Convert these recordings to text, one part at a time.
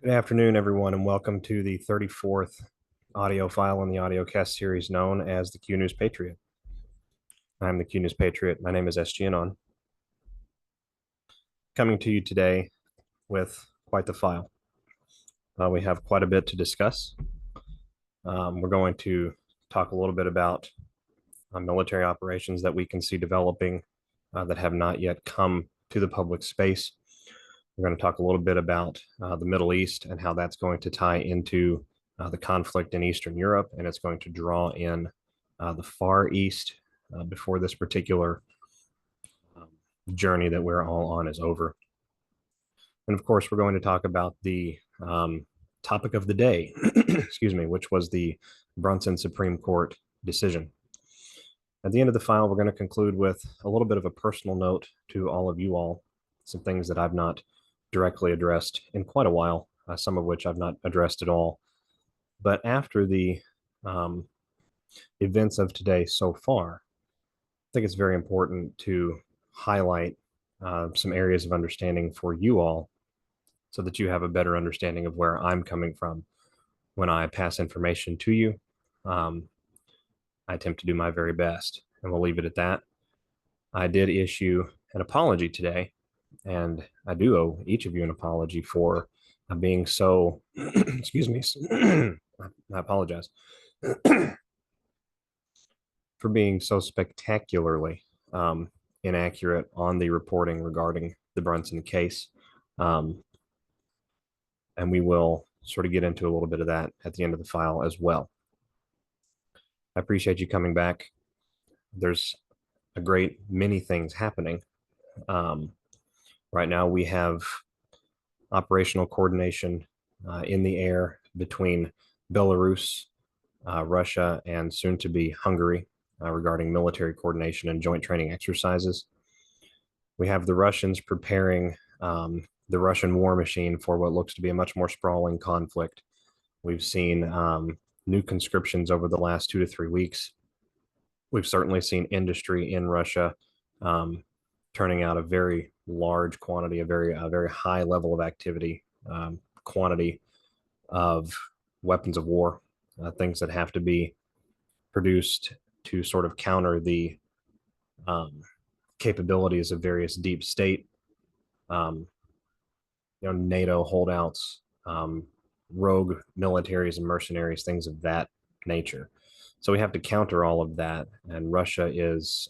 Good afternoon, everyone, and welcome to the 34th audio file in the audiocast series known as the Q News Patriot. I'm the Q News Patriot. My name is SGAnon. Coming to you today with quite the file. We have quite a bit to discuss. We're going to talk a little bit about military operations that we can see developing that have not yet come to the public space. We're going to talk a little bit about the Middle East and how that's going to tie into the conflict in Eastern Europe, and it's going to draw in the Far East before this particular journey that we're all on is over. And of course, we're going to talk about the topic of the day, excuse me, which was the Brunson Supreme Court decision. At the end of the file, we're going to conclude with a little bit of a personal note to all of you all, some things that I've not directly addressed in quite a while, some of which I've not addressed at all. But after the events of today so far, I think it's very important to highlight some areas of understanding for you all so that you have a better understanding of where I'm coming from when I pass information to you. I attempt to do my very best, and we'll leave it at that. I did issue an apology today, and I do owe each of you an apology for being so, excuse me, I apologize, for being so spectacularly inaccurate on the reporting regarding the Brunson case. And we will sort of get into a little bit of that at the end of the file as well. I appreciate you coming back. There's a great many things happening. Right now, we have operational coordination in the air between Belarus, Russia, and soon to be Hungary regarding military coordination and joint training exercises. We have the Russians preparing the Russian war machine for what looks to be a much more sprawling conflict. We've seen new conscriptions over the last 2 to 3 weeks. We've certainly seen industry in Russia turning out a very large quantity, a very high level of activity, quantity of weapons of war, things that have to be produced to sort of counter the capabilities of various deep state, NATO holdouts, rogue militaries and mercenaries, things of that nature. So we have to counter all of that, and Russia is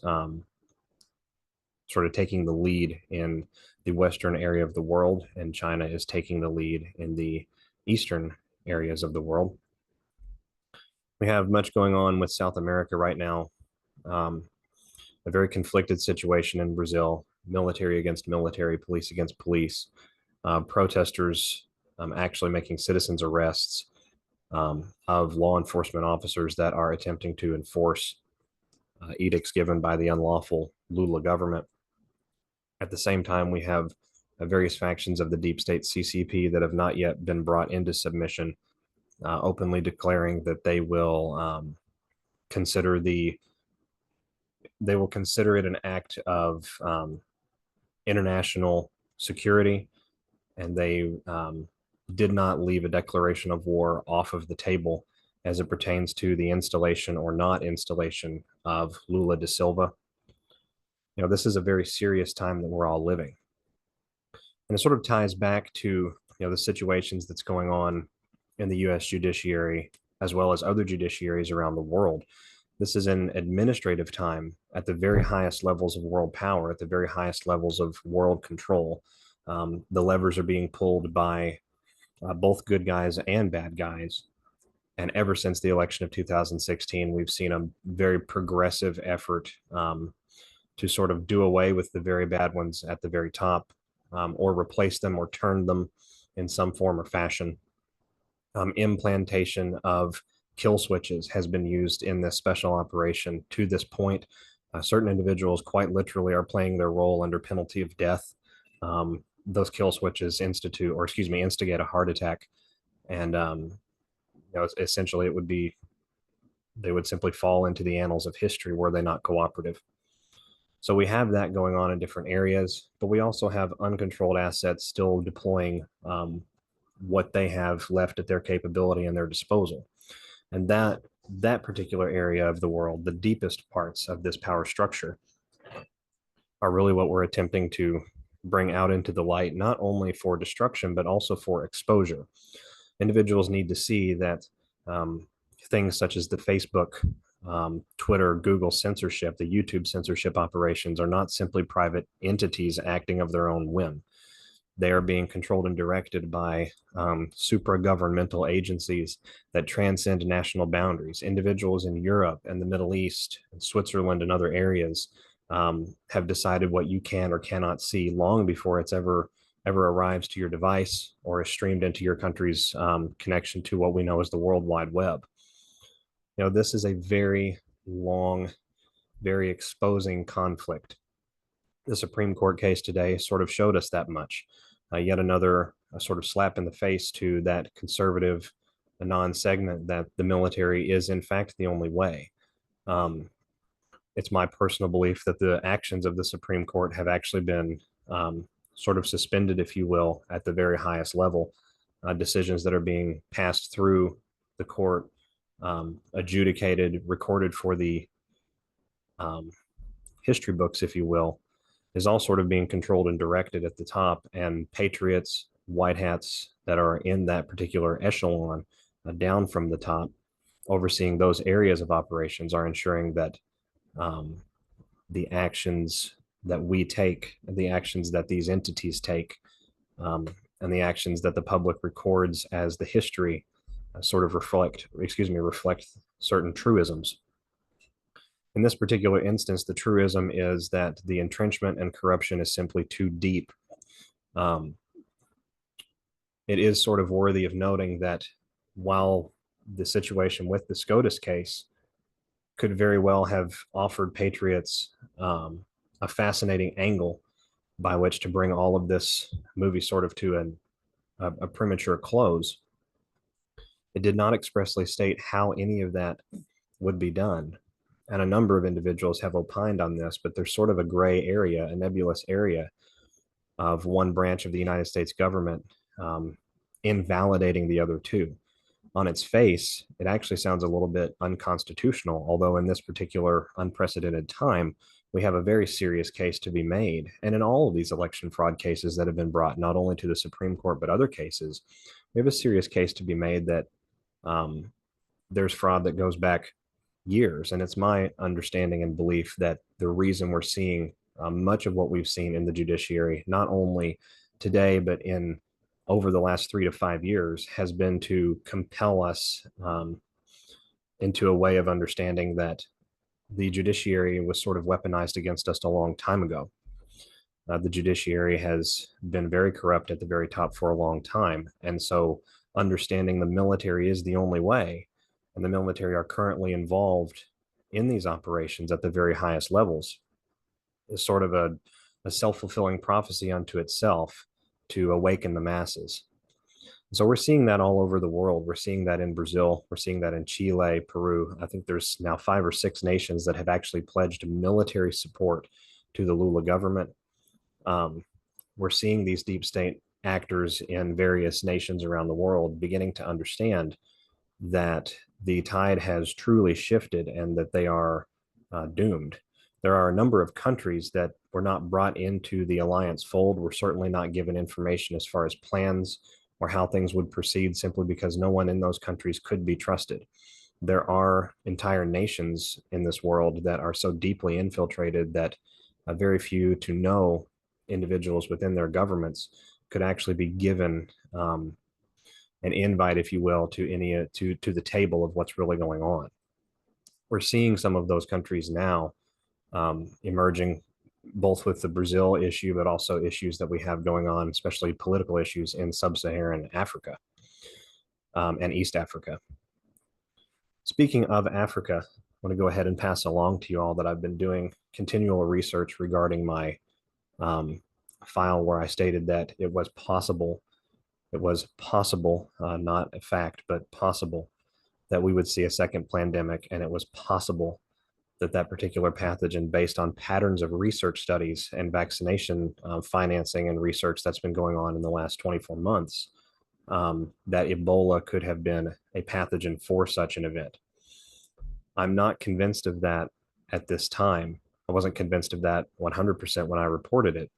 sort of taking the lead in the western area of the world, and China is taking the lead in the eastern areas of the world. We have much going on with South America right now. A very conflicted situation in Brazil, military against military, police against police, protesters actually making citizens arrests of law enforcement officers that are attempting to enforce edicts given by the unlawful Lula government. At the same time, we have various factions of the deep state CCP that have not yet been brought into submission, openly declaring that they will consider it an act of international security, and they did not leave a declaration of war off of the table as it pertains to the installation or not installation of Lula da Silva. This is a very serious time that we're all living. And it sort of ties back to, the situations that's going on in the U.S. judiciary, as well as other judiciaries around the world. This is an administrative time at the very highest levels of world power, at the very highest levels of world control. The levers are being pulled by both good guys and bad guys. And ever since the election of 2016, we've seen a very progressive effort to sort of do away with the very bad ones at the very top, or replace them or turn them in some form or fashion. Implantation of kill switches has been used in this special operation to this point. Certain individuals quite literally are playing their role under penalty of death. Those kill switches instigate a heart attack, and essentially they would simply fall into the annals of history were they not cooperative. So we have that going on in different areas, but we also have uncontrolled assets still deploying what they have left at their capability and their disposal. And that particular area of the world, the deepest parts of this power structure, are really what we're attempting to bring out into the light, not only for destruction, but also for exposure. Individuals need to see that things such as the Facebook, Twitter, Google censorship, the YouTube censorship operations are not simply private entities acting of their own whim. They are being controlled and directed by supra-governmental agencies that transcend national boundaries. Individuals in Europe and the Middle East, and Switzerland, and other areas have decided what you can or cannot see long before it's ever arrives to your device or is streamed into your country's connection to what we know as the World Wide Web. You know, this is a very long, very exposing conflict. The Supreme Court case today sort of showed us that much. Yet another sort of slap in the face to that conservative Anon segment that the military is in fact the only way. It's my personal belief that the actions of the Supreme Court have actually been sort of suspended, if you will, at the very highest level. Decisions that are being passed through the court, adjudicated, recorded for the history books, if you will, is all sort of being controlled and directed at the top. And patriots, white hats that are in that particular echelon down from the top, overseeing those areas of operations, are ensuring that the actions that we take, the actions that these entities take, and the actions that the public records as the history sort of reflect certain truisms. In this particular instance, the truism is that the entrenchment and corruption is simply too deep. It is sort of worthy of noting that while the situation with the SCOTUS case could very well have offered patriots a fascinating angle by which to bring all of this movie sort of to a premature close, it did not expressly state how any of that would be done. And a number of individuals have opined on this, but there's sort of a gray area, a nebulous area of one branch of the United States government invalidating the other two. On its face, it actually sounds a little bit unconstitutional, although in this particular unprecedented time, we have a very serious case to be made. And in all of these election fraud cases that have been brought, not only to the Supreme Court, but other cases, we have a serious case to be made that there's fraud that goes back years. And it's my understanding and belief that the reason we're seeing much of what we've seen in the judiciary, not only today, but in over the last 3 to 5 years, has been to compel us into a way of understanding that the judiciary was sort of weaponized against us a long time ago. The judiciary has been very corrupt at the very top for a long time. And so understanding the military is the only way, and the military are currently involved in these operations at the very highest levels, is sort of a self-fulfilling prophecy unto itself to awaken the masses. So we're seeing that all over the world. We're seeing that in Brazil. We're seeing that in Chile, Peru. I think there's now 5 or 6 nations that have actually pledged military support to the Lula government. We're seeing these deep state actors in various nations around the world beginning to understand that the tide has truly shifted and that they are doomed. There are a number of countries that were not brought into the alliance fold. We're certainly not given information as far as plans or how things would proceed, simply because no one in those countries could be trusted. There are entire nations in this world that are so deeply infiltrated that very few to no individuals within their governments could actually be given an invite, if you will, to to the table of what's really going on. We're seeing some of those countries now emerging, both with the Brazil issue, but also issues that we have going on, especially political issues in sub-Saharan Africa and East Africa. Speaking of Africa, I want to go ahead and pass along to you all that I've been doing continual research regarding my file where I stated that it was possible, not a fact, but possible, that we would see a second pandemic, and it was possible that that particular pathogen, based on patterns of research studies and vaccination financing and research that's been going on in the last 24 months, that Ebola could have been a pathogen for such an event. I'm not convinced of that at this time. I wasn't convinced of that 100% when I reported it,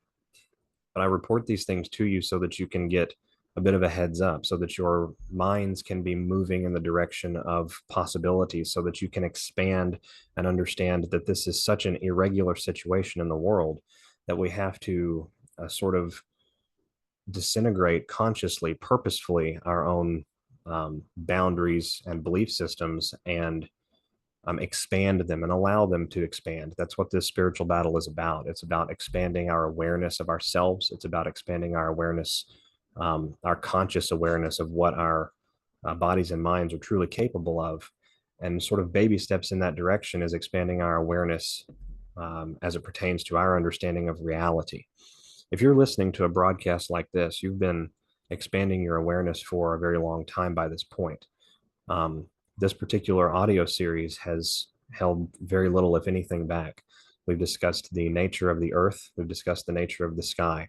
but I report these things to you so that you can get a bit of a heads up, so that your minds can be moving in the direction of possibilities, so that you can expand and understand that this is such an irregular situation in the world that we have to sort of disintegrate consciously, purposefully our own boundaries and belief systems, and expand them and allow them to expand. That's what this spiritual battle is about. It's about expanding our awareness of ourselves. It's about expanding our awareness, our conscious awareness of what our bodies and minds are truly capable of. And sort of baby steps in that direction is expanding our awareness as it pertains to our understanding of reality. If you're listening to a broadcast like this, you've been expanding your awareness for a very long time by this point. This particular audio series has held very little, if anything, back. We've discussed the nature of the earth. We've discussed the nature of the sky.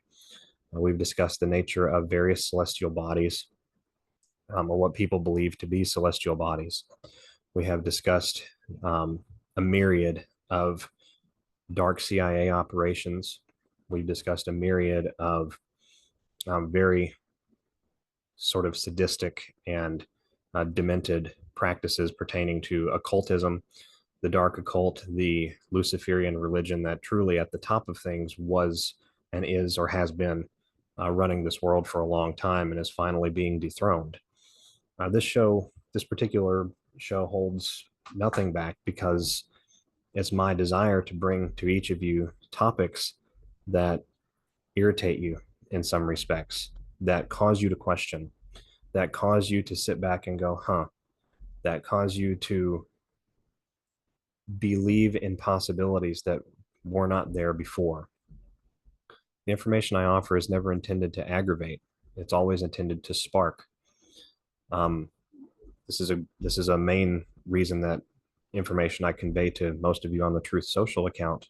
We've discussed the nature of various celestial bodies, or what people believe to be celestial bodies. We have discussed a myriad of dark CIA operations. We've discussed a myriad of very sort of sadistic and demented practices pertaining to occultism, the dark occult, the Luciferian religion that truly at the top of things was and is or has been running this world for a long time and is finally being dethroned. This particular show holds nothing back because it's my desire to bring to each of you topics that irritate you in some respects, that cause you to question, that cause you to sit back and go, huh, that cause you to believe in possibilities that were not there before. The information I offer is never intended to aggravate. It's always intended to spark. This is a main reason that information I convey to most of you on the TruthSocial account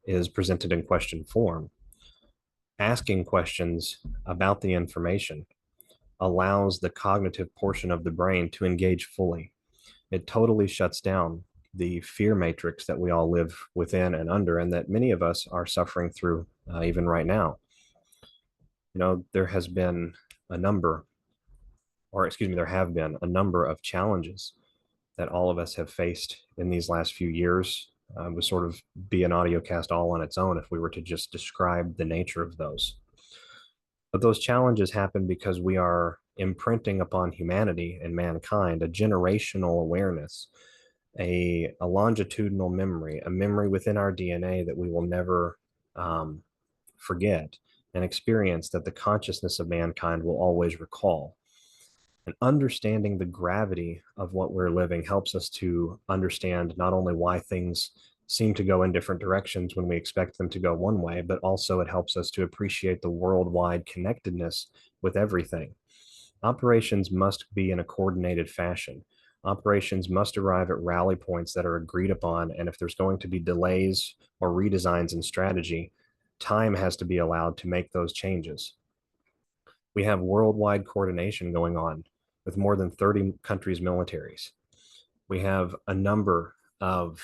is presented in question form. Asking questions about the information allows the cognitive portion of the brain to engage fully. It totally shuts down the fear matrix that we all live within and under, and that many of us are suffering through even right now. You know, there have been a number of challenges that all of us have faced in these last few years. Would sort of be an audio cast all on its own if we were to just describe the nature of those. But those challenges happen because we are imprinting upon humanity and mankind a generational awareness, a longitudinal memory, a memory within our DNA that we will never forget, an experience that the consciousness of mankind will always recall. And understanding the gravity of what we're living helps us to understand not only why things seem to go in different directions when we expect them to go one way, but also it helps us to appreciate the worldwide connectedness with everything. Operations must be in a coordinated fashion. Operations must arrive at rally points that are agreed upon, and if there's going to be delays or redesigns in strategy, time has to be allowed to make those changes. We have worldwide coordination going on with more than 30 countries' militaries. We have a number of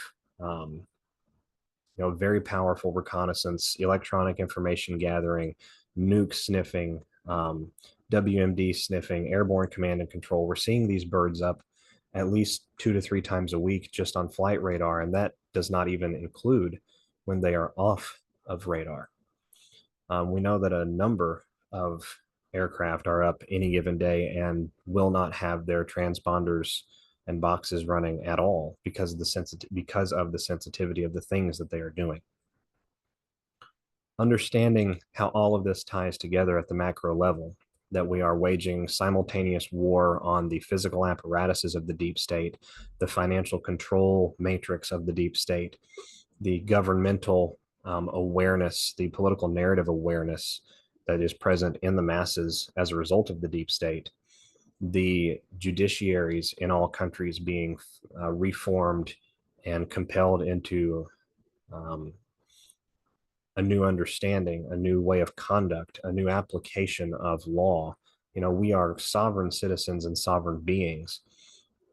very powerful reconnaissance, electronic information gathering, nuke sniffing, WMD sniffing, airborne command and control. We're seeing these birds up at least 2 to 3 times a week just on flight radar, and that does not even include when they are off of radar. We know that a number of aircraft are up any given day and will not have their transponders and boxes running at all because of the sensitivity of the things that they are doing. Understanding how all of this ties together at the macro level, that we are waging simultaneous war on the physical apparatuses of the deep state, the financial control matrix of the deep state, the governmental awareness, the political narrative awareness that is present in the masses as a result of the deep state, the judiciaries in all countries being reformed and compelled into a new understanding, a new way of conduct, a new application of law We are sovereign citizens and sovereign beings.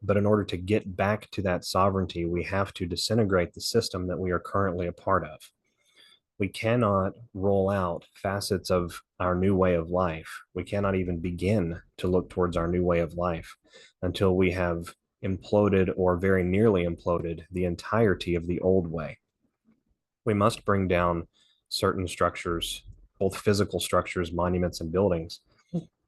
But in order to get back to that sovereignty, we have to disintegrate the system that we are currently a part of. We cannot roll out facets of our new way of life. We cannot even begin to look towards our new way of life until we have imploded or very nearly imploded the entirety of the old way. We must bring down certain structures, both physical structures, monuments, and buildings,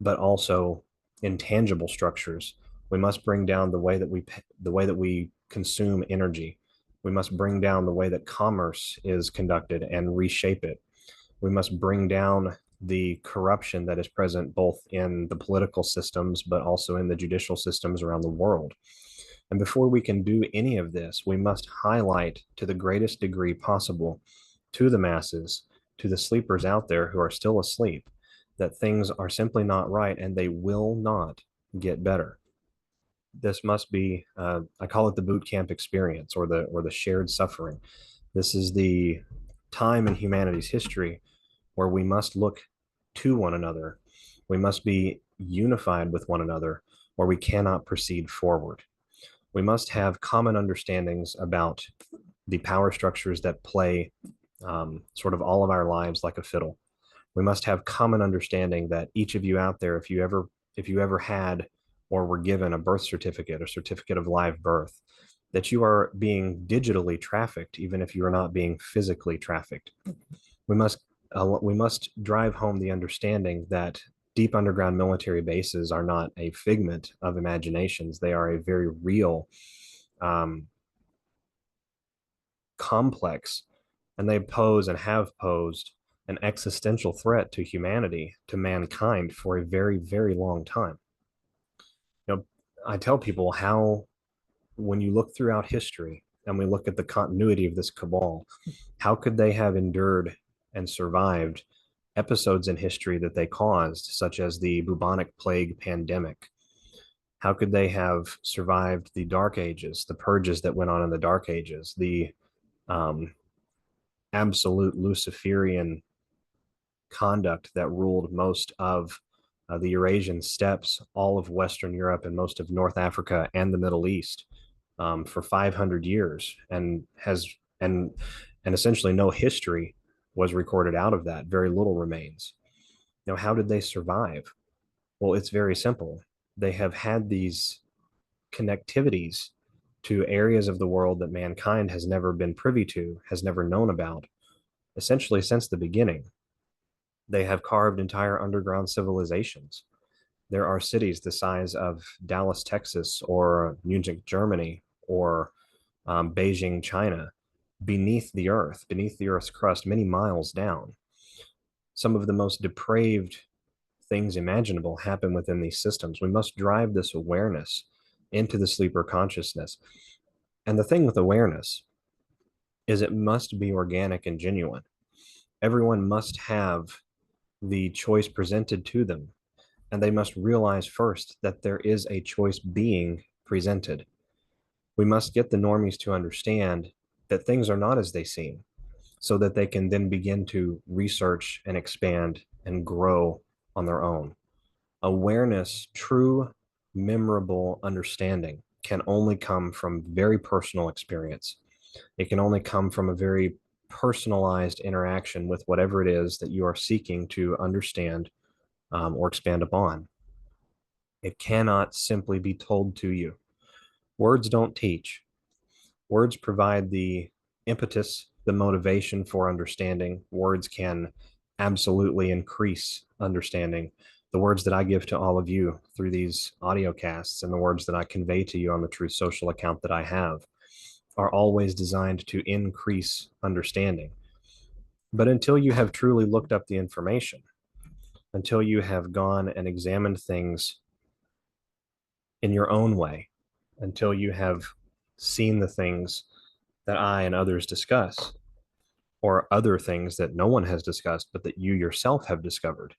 but also intangible structures. We must bring down the way that we consume energy. We must bring down the way that commerce is conducted and reshape it. We must bring down the corruption that is present both in the political systems, but also in the judicial systems around the world. And before we can do any of this, we must highlight to the greatest degree possible to the masses, to the sleepers out there who are still asleep, that things are simply not right and they will not get better. This must be, I call it the boot camp experience, or the shared suffering. This is the time in humanity's history where we must look to one another. We must be unified with one another, or we cannot proceed forward. We must have common understandings about the power structures that play sort of all of our lives like a fiddle. We must have common understanding that each of you out there, if you ever had or were given a birth certificate, a certificate of live birth, that you are being digitally trafficked, even if you are not being physically trafficked. We must drive home the understanding that deep underground military bases are not a figment of imaginations. They are a very real, um, complex, and they pose and have posed an existential threat to humanity, to mankind, for a very, very long time. You know, I tell people how, when you look throughout history and we look at the continuity of this cabal, how could they have endured and survived episodes in history that they caused, such as the bubonic plague pandemic? How could they have survived the Dark Ages, the purges that went on in the Dark Ages, the um, absolute Luciferian conduct that ruled most of the Eurasian steppes, all of Western Europe, and most of North Africa and the Middle East for 500 years, and and essentially no history was recorded out of that. Very little remains. How did they survive? Well, it's very simple. They have had these connectivities to areas of the world that mankind has never been privy to, has never known about, essentially since the beginning. They have carved entire underground civilizations. There are cities the size of Dallas, Texas, or Munich, Germany, or Beijing, China, beneath the Earth's crust, many miles down. Some of the most depraved things imaginable happen within these systems. We must drive this awareness into the sleeper consciousness. And the thing with awareness is it must be organic and genuine. Everyone must have the choice presented to them, and they must realize first that there is a choice being presented. We must get the normies to understand that things are not as they seem, so that they can then begin to research and expand and grow on their own. Awareness, true, memorable understanding, can only come from very personal experience. It can only come from a very personalized interaction with whatever it is that you are seeking to understand or expand upon. It cannot simply be told to you. Words don't teach. Words provide the impetus, the motivation for understanding. Words can absolutely increase understanding. The words that I give to all of you through these audio casts and the words that I convey to you on the TruthSocial account that I have are always designed to increase understanding. But until you have truly looked up the information, until you have gone and examined things in your own way, until you have seen the things that I and others discuss, or other things that no one has discussed, but that you yourself have discovered,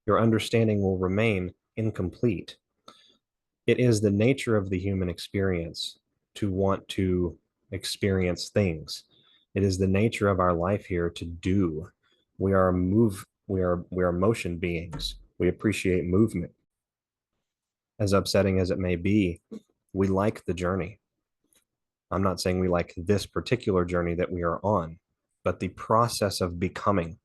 your understanding will remain incomplete. It is the nature of the human experience to want to experience things. It is the nature of our life here to do. We are motion beings. We appreciate movement. As upsetting as it may be, we like the journey. I'm not saying we like this particular journey that we are on, but the process of becoming,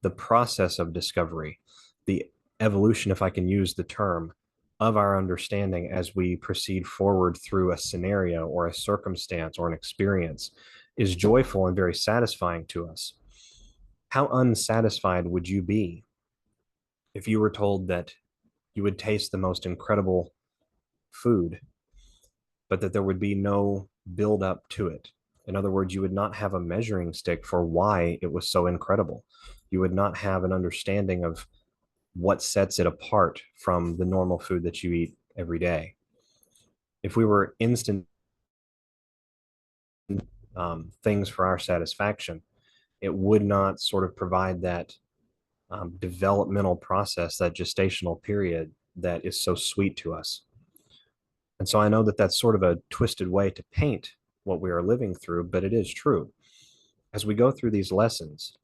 the process of discovery, the evolution, if I can use the term, of our understanding as we proceed forward through a scenario or a circumstance or an experience is joyful and very satisfying to us. How unsatisfied would you be if you were told that you would taste the most incredible food, but that there would be no build up to it? In other words, you would not have a measuring stick for why it was so incredible. You would not have an understanding of what sets it apart from the normal food that you eat every day. If we were instant things for our satisfaction, it would not sort of provide that developmental process, that gestational period that is so sweet to us. And so I know that that's sort of a twisted way to paint what we are living through, but it is true. As we go through these lessons,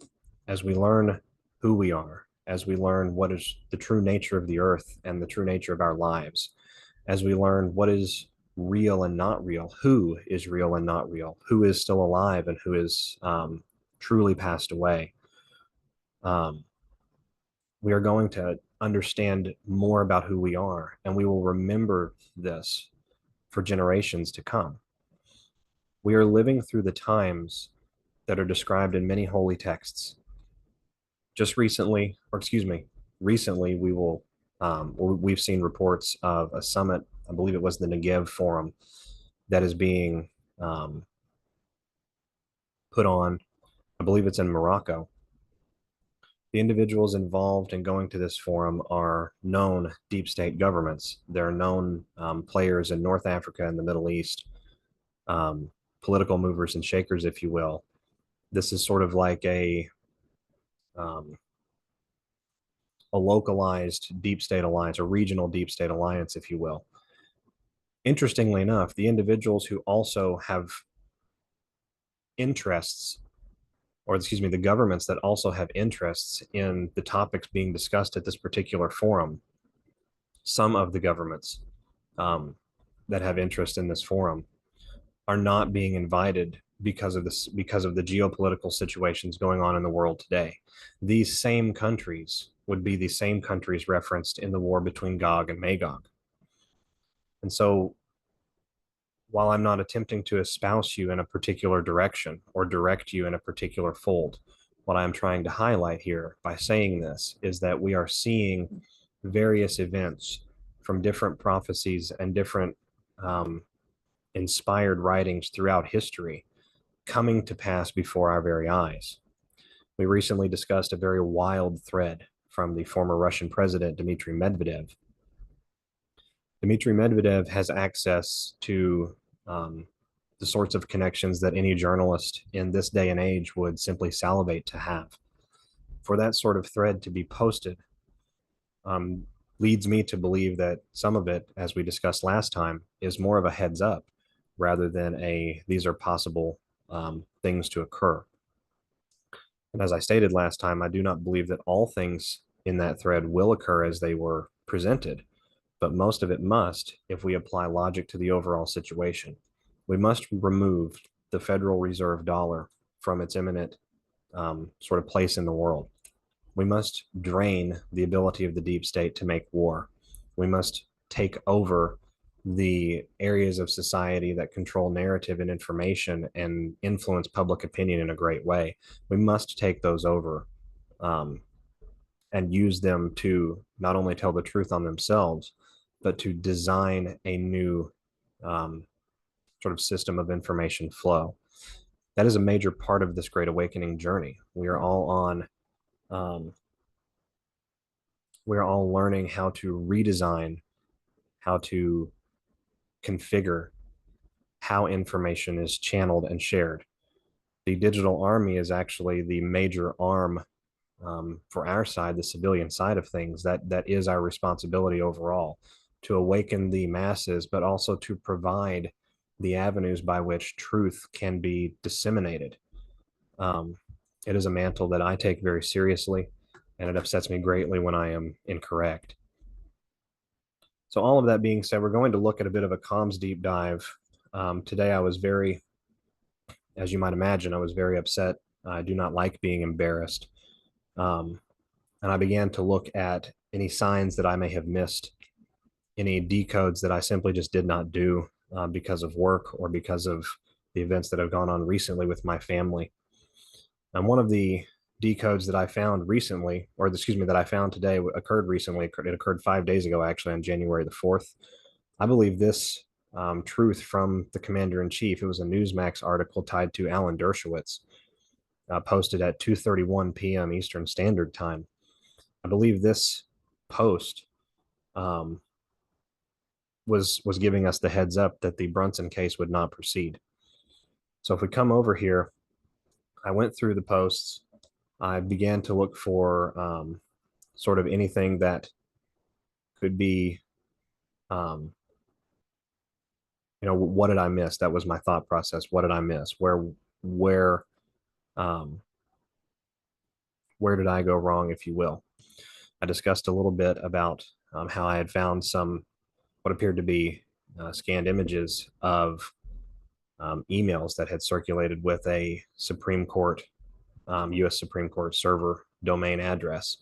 as we learn who we are, as we learn what is the true nature of the earth and the true nature of our lives, as we learn what is real and not real, who is real and not real, who is still alive and who is truly passed away, we are going to understand more about who we are, and we will remember this for generations to come. We are living through the times that are described in many holy texts. Just recently, or excuse me, recently we've seen reports of a summit, I believe it was the Negev Forum, that is being put on, I believe it's in Morocco. The individuals involved in going to this forum are known deep state governments. They're known players in North Africa and the Middle East, political movers and shakers, if you will. This is sort of like a localized deep state alliance, a regional deep state alliance, if you will. Interestingly enough, the individuals who also have interests, or excuse me, the governments that also have interests in the topics being discussed at this particular forum, some of the governments that have interest in this forum are not being invited because of the geopolitical situations going on in the world today. These same countries would be the same countries referenced in the war between Gog and Magog. And so while I'm not attempting to espouse you in a particular direction or direct you in a particular fold, what I'm trying to highlight here by saying this is that we are seeing various events from different prophecies and different inspired writings throughout history coming to pass before our very eyes. We recently discussed a very wild thread from the former Russian president, Dmitry Medvedev. Dmitry Medvedev has access to the sorts of connections that any journalist in this day and age would simply salivate to have. For that sort of thread to be posted leads me to believe that some of it, as we discussed last time, is more of a heads up rather than these are possible things to occur. And as I stated last time, I do not believe that all things in that thread will occur as they were presented, but most of it must if we apply logic to the overall situation. We must remove the Federal Reserve dollar from its imminent sort of place in the world. We must drain the ability of the deep state to make war. We must take over the areas of society that control narrative and information and influence public opinion in a great way. We must take those over and use them to not only tell the truth on themselves, but to design a new sort of system of information flow. That is a major part of this Great Awakening journey. We are all learning how to redesign, how to configure how information is channeled and shared. The digital army is actually the major arm for our side, the civilian side of things. That is our responsibility overall, to awaken the masses, but also to provide the avenues by which truth can be disseminated. It is a mantle that I take very seriously. and it upsets me greatly when I am incorrect. So all of that being said, we're going to look at a bit of a comms deep dive. Today I was very, as you might imagine, I was very upset. I do not like being embarrassed. And I began to look at any signs that I may have missed, any decodes that I simply just did not do because of work or because of the events that have gone on recently with my family. And one of the decodes that I found recently, or excuse me, that I found today occurred recently. It occurred 5 days ago, actually, on January the 4th. I believe this truth from the commander-in-chief. It was a Newsmax article tied to Alan Dershowitz, posted at 2:31 p.m. Eastern Standard Time. I believe this post was giving us the heads up that the Brunson case would not proceed. So if we come over here, I went through the posts. I began to look for sort of anything that could be, what did I miss? That was my thought process. What did I miss? Where, um, where did I go wrong, if you will? I discussed a little bit about how I had found some what appeared to be scanned images of emails that had circulated with a Supreme Court, U.S. Supreme Court server domain address.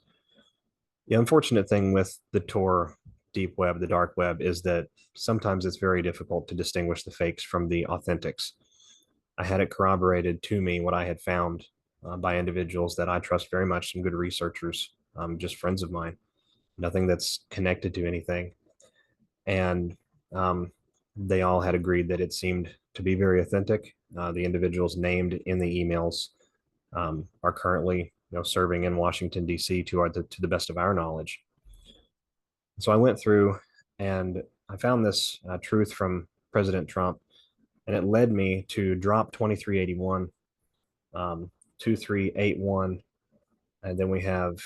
The unfortunate thing with the Tor deep web, the dark web, is that sometimes it's very difficult to distinguish the fakes from the authentics. I had it corroborated to me what I had found by individuals that I trust very much, some good researchers, just friends of mine, nothing that's connected to anything. And they all had agreed that it seemed to be very authentic. The individuals named in the emails are currently serving in Washington, D.C. to the best of our knowledge. So I went through and I found this truth from President Trump, and it led me to drop 2381, 2381, and then we have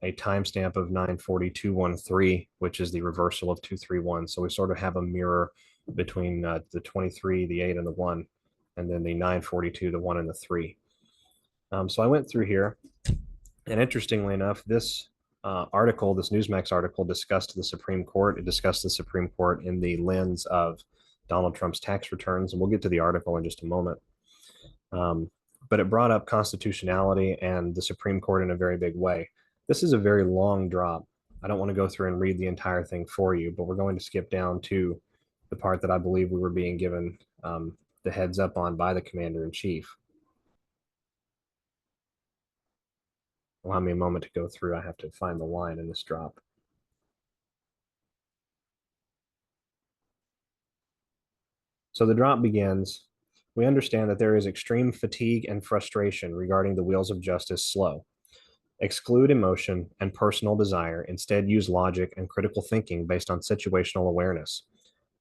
a timestamp of 9:42:13, which is the reversal of 231. So we sort of have a mirror between the 23, the 8, and the 1, and then the 9:42, the 1, and the 3. So I went through here, and interestingly enough, this article, this Newsmax article, discussed the Supreme Court. It discussed the Supreme Court in the lens of Donald Trump's tax returns, and we'll get to the article in just a moment. But it brought up constitutionality and the Supreme Court in a very big way. This is a very long drop. I don't want to go through and read the entire thing for you, but we're going to skip down to the part that I believe we were being given the heads up on by the commander-in-chief. Allow me a moment to go through. I have to find the line in this drop. So the drop begins. We understand that there is extreme fatigue and frustration regarding the wheels of justice slow. Exclude emotion and personal desire. Instead, use logic and critical thinking based on situational awareness.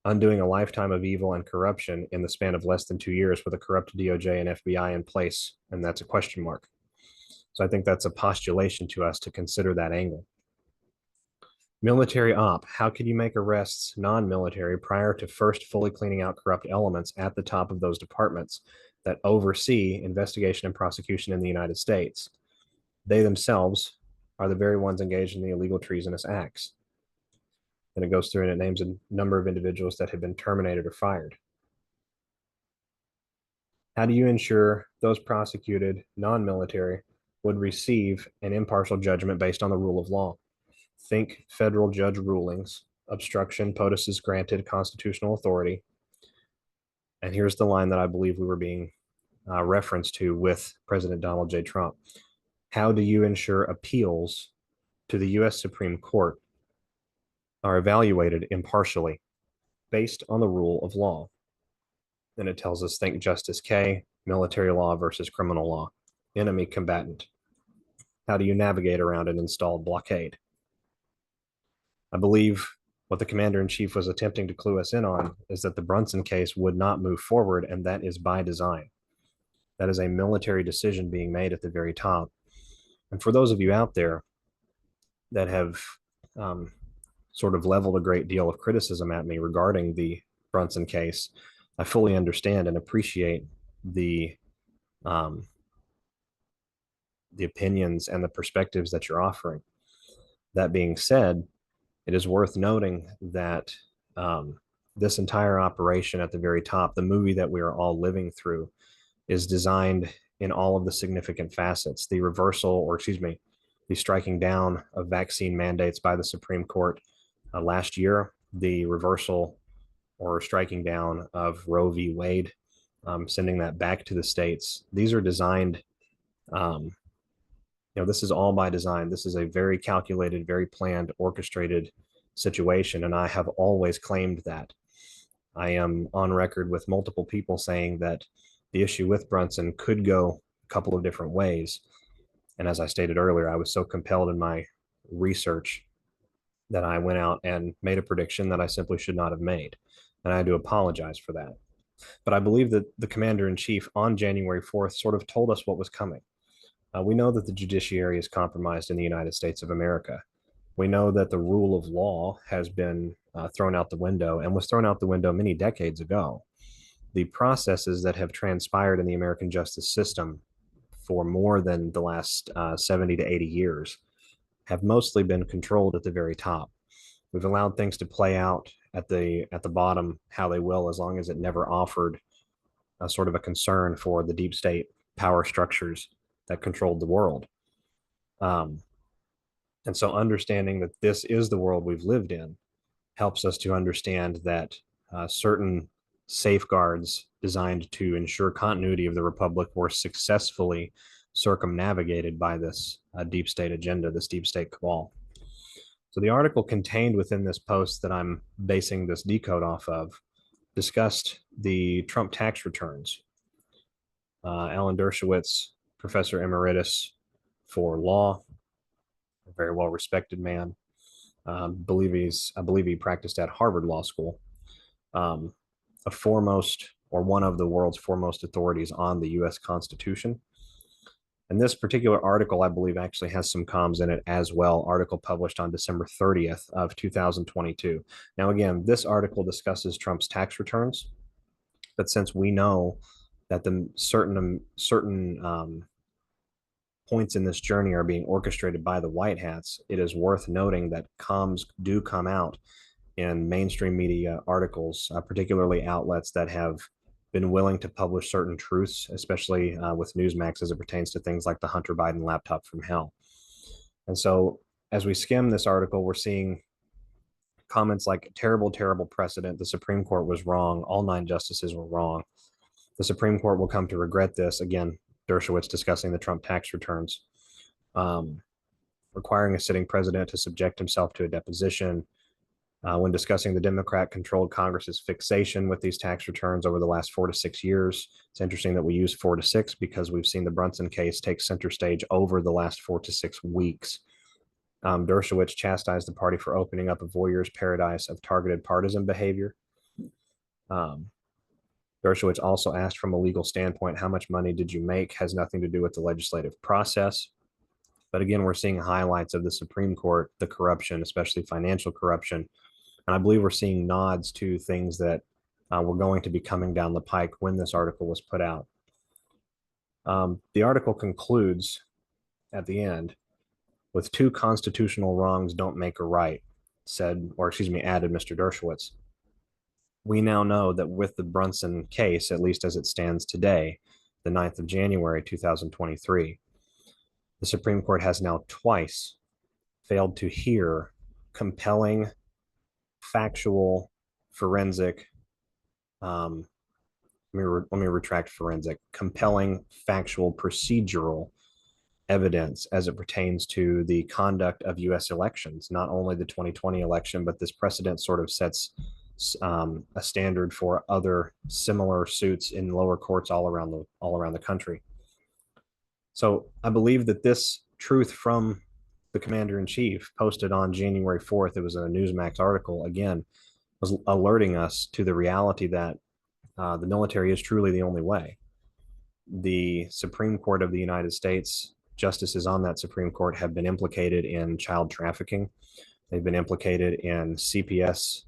Undoing a lifetime of evil and corruption in the span of less than 2 years with a corrupt DOJ and FBI in place, and that's a question mark. So I think that's a postulation to us to consider that angle. Military op. How could you make arrests non-military prior to first fully cleaning out corrupt elements at the top of those departments that oversee investigation and prosecution in the United States? They themselves are the very ones engaged in the illegal treasonous acts. Then it goes through and it names a number of individuals that have been terminated or fired. How do you ensure those prosecuted non-military would receive an impartial judgment based on the rule of law? Think federal judge rulings, obstruction, POTUS is granted constitutional authority. And here's the line that I believe we were being referenced to with President Donald J. Trump. How do you ensure appeals to the U.S. Supreme Court are evaluated impartially based on the rule of law? Then it tells us, think Justice K, military law versus criminal law, enemy combatant. How do you navigate around an installed blockade? I believe what the commander-in-chief was attempting to clue us in on is that the Brunson case would not move forward, and that is by design. That is a military decision being made at the very top. And for those of you out there that have sort of leveled a great deal of criticism at me regarding the Brunson case, I fully understand and appreciate the the opinions and the perspectives that you're offering. That being said, it is worth noting that this entire operation at the very top, the movie that we are all living through, is designed in all of the significant facets. The reversal, or excuse me, the striking down of vaccine mandates by the Supreme Court last year, the reversal or striking down of Roe v. Wade, sending that back to the states. These are designed, this is all by design. This is a very calculated, very planned, orchestrated situation. And I have always claimed that. I am on record with multiple people saying that the issue with Brunson could go a couple of different ways. And as I stated earlier, I was so compelled in my research that I went out and made a prediction that I simply should not have made. And I had to apologize for that. But I believe that the commander-in-chief on January 4th sort of told us what was coming. We know that the judiciary is compromised in the United States of America. We know that the rule of law has been thrown out the window and was thrown out the window many decades ago. The processes that have transpired in the American justice system for more than the last 70 to 80 years have mostly been controlled at the very top. We've allowed things to play out at the bottom how they will, as long as it never offered a sort of a concern for the deep state power structures that controlled the world. And so understanding that this is the world we've lived in helps us to understand that certain safeguards designed to ensure continuity of the republic were successfully circumnavigated by this deep state agenda, this deep state cabal. So the article contained within this post that I'm basing this decode off of discussed the Trump tax returns. Alan Dershowitz, professor emeritus for law, a very well-respected man. I believe he practiced at Harvard Law School. A foremost, or one of the world's foremost authorities on the U.S. Constitution. And this particular article, I believe, actually has some comms in it as well. Article published on December 30th of 2022. Now, again, this article discusses Trump's tax returns, but since we know that the certain points in this journey are being orchestrated by the white hats, it is worth noting that comms do come out in mainstream media articles, particularly outlets that have been willing to publish certain truths, especially with Newsmax as it pertains to things like the Hunter Biden laptop from hell. And so as we skim this article, we're seeing comments like terrible, terrible precedent. The Supreme Court was wrong. All 9 justices were wrong. The Supreme Court will come to regret this. Again, Dershowitz discussing the Trump tax returns, requiring a sitting president to subject himself to a deposition. When discussing the Democrat-controlled Congress's fixation with these tax returns over the last 4 to 6 years, it's interesting that we use 4 to 6 because we've seen the Brunson case take center stage over the last 4 to 6 weeks. Dershowitz chastised the party for opening up a voyeur's paradise of targeted partisan behavior. Dershowitz also asked, from a legal standpoint, how much money did you make? Has nothing to do with the legislative process. But again, we're seeing highlights of the Supreme Court, the corruption, especially financial corruption. And I believe we're seeing nods to things that were going to be coming down the pike when this article was put out. The article concludes at the end with 2 constitutional wrongs don't make a right, added Mr. Dershowitz. We now know that with the Brunson case, at least as it stands today, the 9th of January, 2023, the Supreme Court has now twice failed to hear compelling, factual, forensic, let me retract forensic, compelling, factual, procedural evidence as it pertains to the conduct of U.S. elections, not only the 2020 election, but this precedent sort of sets a standard for other similar suits in lower courts all around the country. So I believe that this truth from the commander-in-chief posted on January 4th, it was a Newsmax article, again, was alerting us to the reality that the military is truly the only way. The Supreme Court of the United States, justices on that Supreme Court have been implicated in child trafficking. They've been implicated in CPS,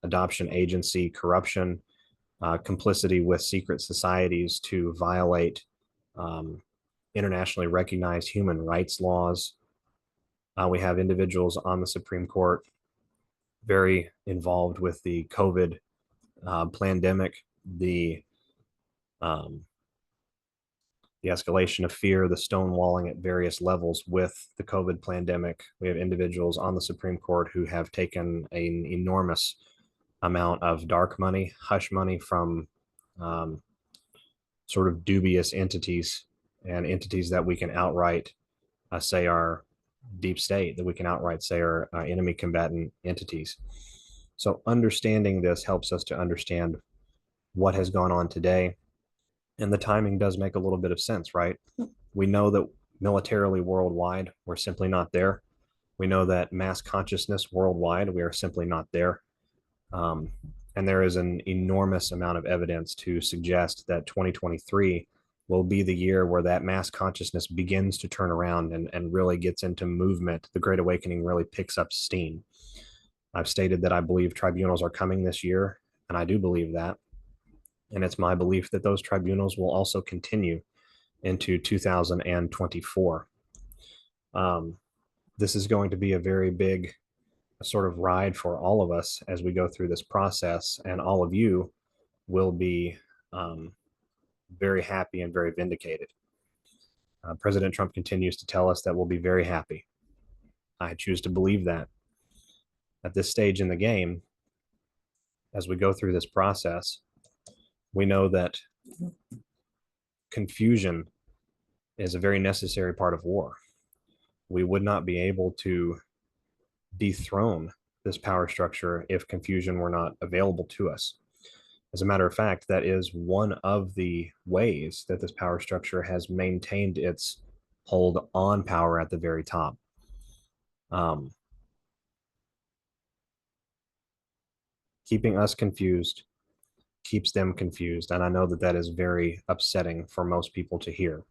adoption agency internationally recognized human rights laws. We have individuals on the Supreme Court very involved with the COVID pandemic, um, the escalation of fear, the stonewalling at various levels with the COVID pandemic. We have individuals on the Supreme Court who have taken an enormous amount of dark money, hush money from sort of dubious entities and entities that we can outright say are deep state, that we can outright say are enemy combatant entities. So understanding this helps us to understand what has gone on today. And the timing does make a little bit of sense, right? We know that militarily worldwide, we're simply not there. We know that mass consciousness worldwide, we are simply not there. And there is an enormous amount of evidence to suggest that 2023 will be the year where that mass consciousness begins to turn around and really gets into movement. The Great Awakening really picks up steam. I've stated that I believe tribunals are coming this year, and I do believe that. And it's my belief that those tribunals will also continue into 2024. This is going to be a very big sort of ride for all of us as we go through this process, and all of you will be very happy and very vindicated. President Trump continues to tell us that we'll be very happy. I choose to believe that. At this stage in the game, as we go through this process, we know that confusion is a very necessary part of war. We would not be able to dethrone this power structure if confusion were not available to us. As a matter of fact, that is one of the ways that this power structure has maintained its hold on power at the very top. Keeping us confused keeps them confused, and I know that that is very upsetting for most people to hear.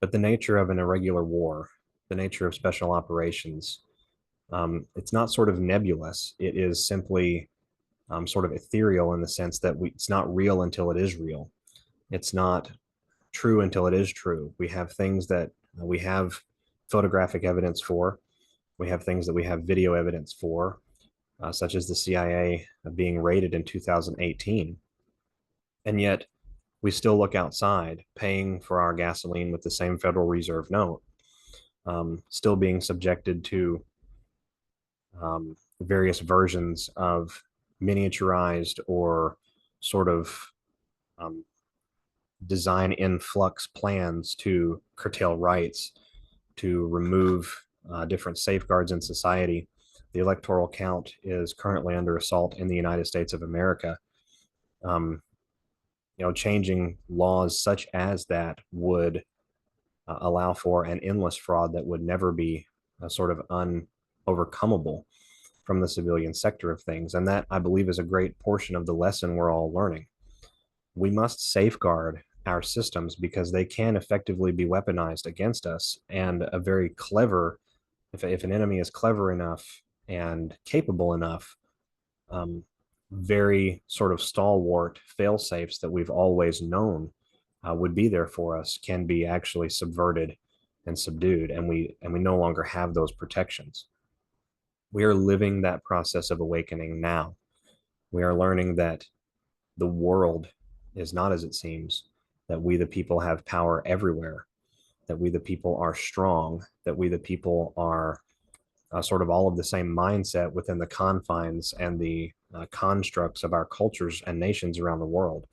But the nature of an irregular war, the nature of special operations, it's not sort of nebulous. It is simply sort of ethereal in the sense that it's not real until it is real. It's not true until it is true. We have things that we have photographic evidence for. We have things that we have video evidence for, such as the CIA being raided in 2018. And yet we still look outside, paying for our gasoline with the same Federal Reserve note, still being subjected to various versions of miniaturized or sort of design in flux plans to curtail rights, to remove different safeguards in society. The electoral count is currently under assault in the United States of America. Changing laws such as that would allow for an endless fraud that would never be sort of unovercomable from the civilian sector of things. And that, I believe, is a great portion of the lesson we're all learning. We must safeguard our systems because they can effectively be weaponized against us. And a very clever, if an enemy is clever enough and capable enough, very sort of stalwart fail safes that we've always known would be there for us can be actually subverted and subdued, and we no longer have those protections. We are living that process of awakening now. We are learning that the world is not as it seems, that we the people have power everywhere, that we the people are strong, that we the people are sort of all of the same mindset within the confines and the constructs of our cultures and nations around the world.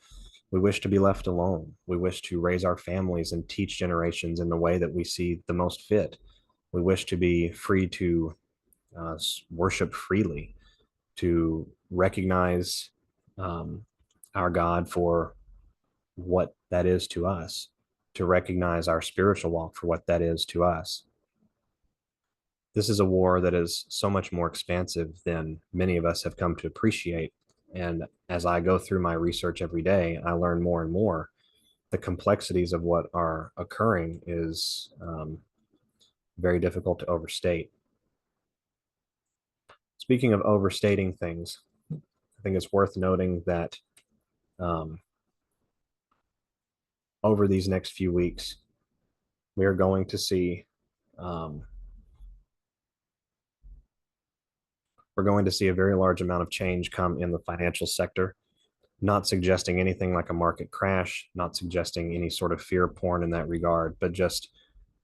We wish to be left alone. We wish to raise our families and teach generations in the way that we see the most fit. We wish to be free to worship freely, to recognize our God for what that is to us, to recognize our spiritual walk for what that is to us. This is a war that is so much more expansive than many of us have come to appreciate. And as I go through my research every day, I learn more and more. The complexities of what are occurring is very difficult to overstate. Speaking of overstating things, I think it's worth noting that over these next few weeks, we are going to see um, we're going to see a very large amount of change come in the financial sector. Not suggesting anything like a market crash, not suggesting any sort of fear porn in that regard, but just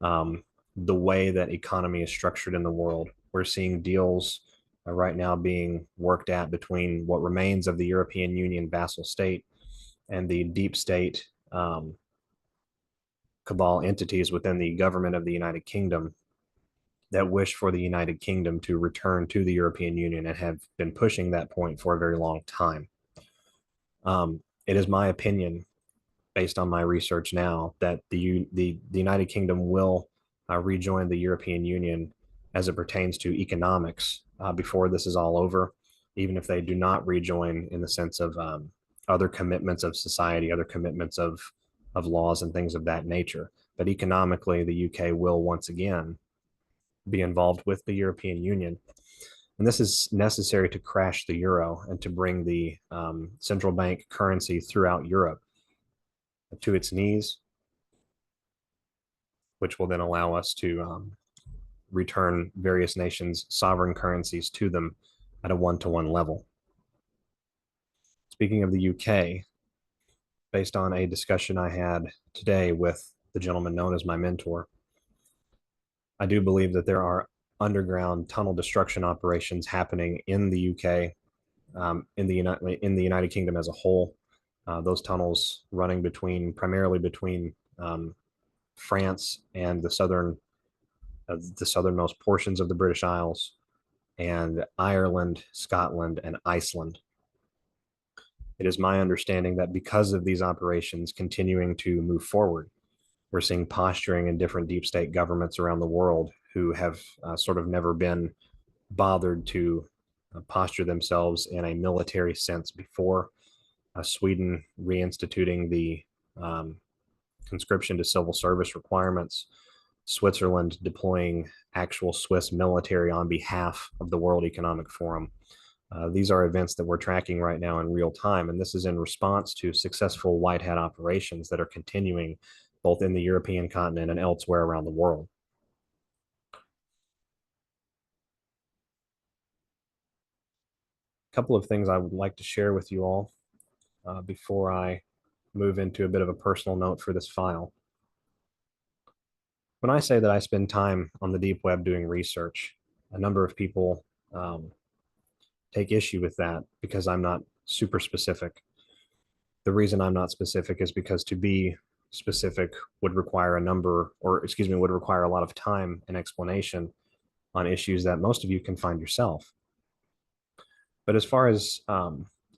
the way that economy is structured in the world. We're seeing deals right now being worked at between what remains of the European Union vassal state and the deep state cabal entities within the government of the United Kingdom that wish for the United Kingdom to return to the European Union and have been pushing that point for a very long time. It is my opinion, based on my research now, that the United Kingdom will rejoin the European Union as it pertains to economics before this is all over, even if they do not rejoin in the sense of other commitments of society, other commitments of laws and things of that nature. But economically, the UK will once again be involved with the European Union. And this is necessary to crash the euro and to bring the central bank currency throughout Europe to its knees, which will then allow us to return various nations' sovereign currencies to them at a one-to-one level. Speaking of the UK, based on a discussion I had today with the gentleman known as my mentor, I do believe that there are underground tunnel destruction operations happening in the UK, in the United Kingdom as a whole. Those tunnels running primarily between France and the southernmost portions of the British Isles, and Ireland, Scotland, and Iceland. It is my understanding that because of these operations continuing to move forward, we're seeing posturing in different deep state governments around the world who have sort of never been bothered to posture themselves in a military sense before. Sweden reinstituting the conscription to civil service requirements, Switzerland deploying actual Swiss military on behalf of the World Economic Forum. These are events that we're tracking right now in real time, and this is in response to successful white hat operations that are continuing both in the European continent and elsewhere around the world. A couple of things I would like to share with you all before I move into a bit of a personal note for this file. When I say that I spend time on the deep web doing research, a number of people take issue with that because I'm not super specific. The reason I'm not specific is because to be specific would require would require a lot of time and explanation on issues that most of you can find yourself. But as far as